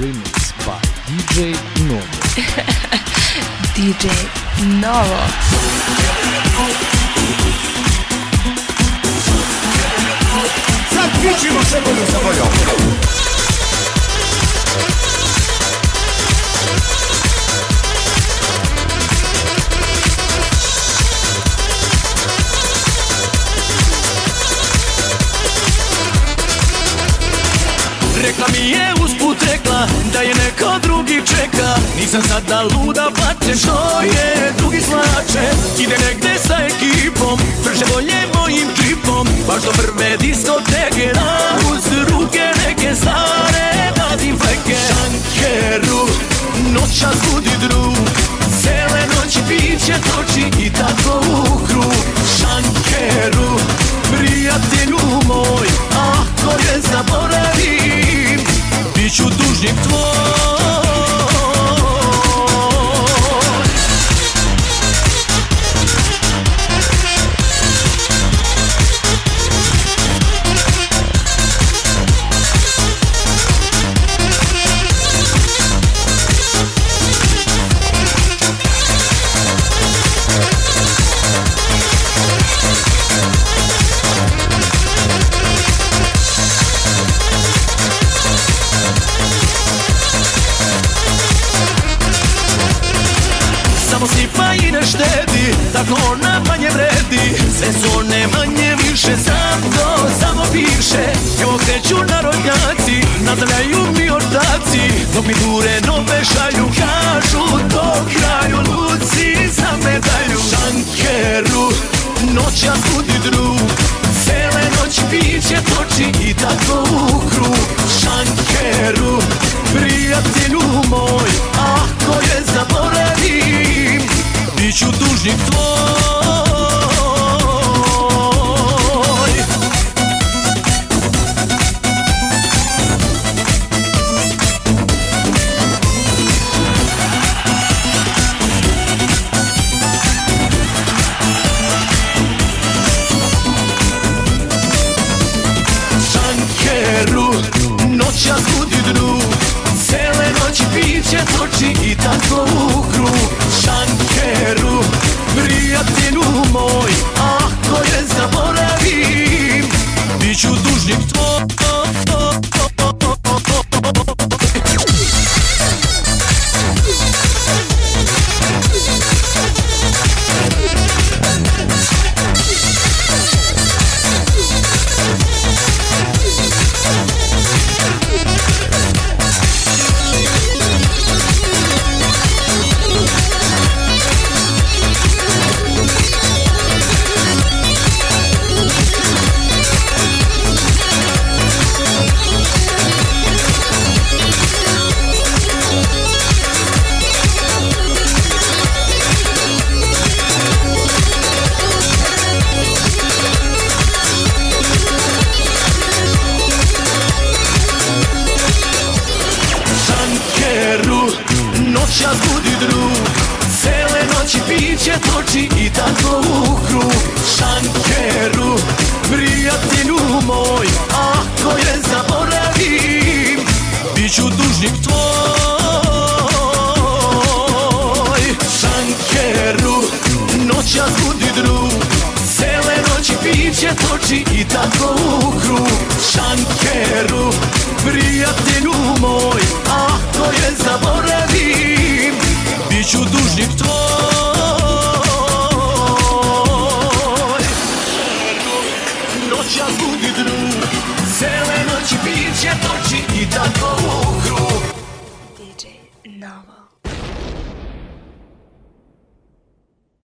remix by DJ Novo. DJ Novo. Zakwicimy się do zawodowego. Rekla mi je usput rekla da je neko drugi čeka. Nisam sada luda plače što je drugi slače. Ide negde sa ekipom, brže bolje mojim džipom. Baš do prve diskoteke, da uz ruke neke stare dadim fleke. Šankeru, noćas budi drug, cele noći piće toči i tako u krug. Šankeru, prijatelju moj, ako je zaboravim, biću dužnik tvoj. Samo sipa i ne štedi, tako ona manje vredi. Sve su one manje više, samo piše. Evo kreću narodnjaci, nastavljaju mi ortaci. Dok mi dure nove šalju, kažu do kraju. Luci za medalju. Šankeru, noćas budi drug, cele noći piće toči i tako u krug. Šankeru, prijatelju moj, ako je zaboravim, biću dužnik tvoj. Šankeru, noćas budi drug, cele noći piće toči i tako u krug. Šankeru, prijatelju moj, ako je zaboravim, biću dužnik tvoj. Noćas budi drug, cele noći piće toči i tako u krug. Šankeru, prijatelju moj, ako je zaboravim, biću dužnik tvoj. Šankeru, noćas budi drug, cele noći piće toči i tako u krug. Šankeru, prijatelju moj, ako je zaboravim, biću dužnik tvoj. Noćas budi drug, cele noći piće toči i tako u krug. DJ Novo.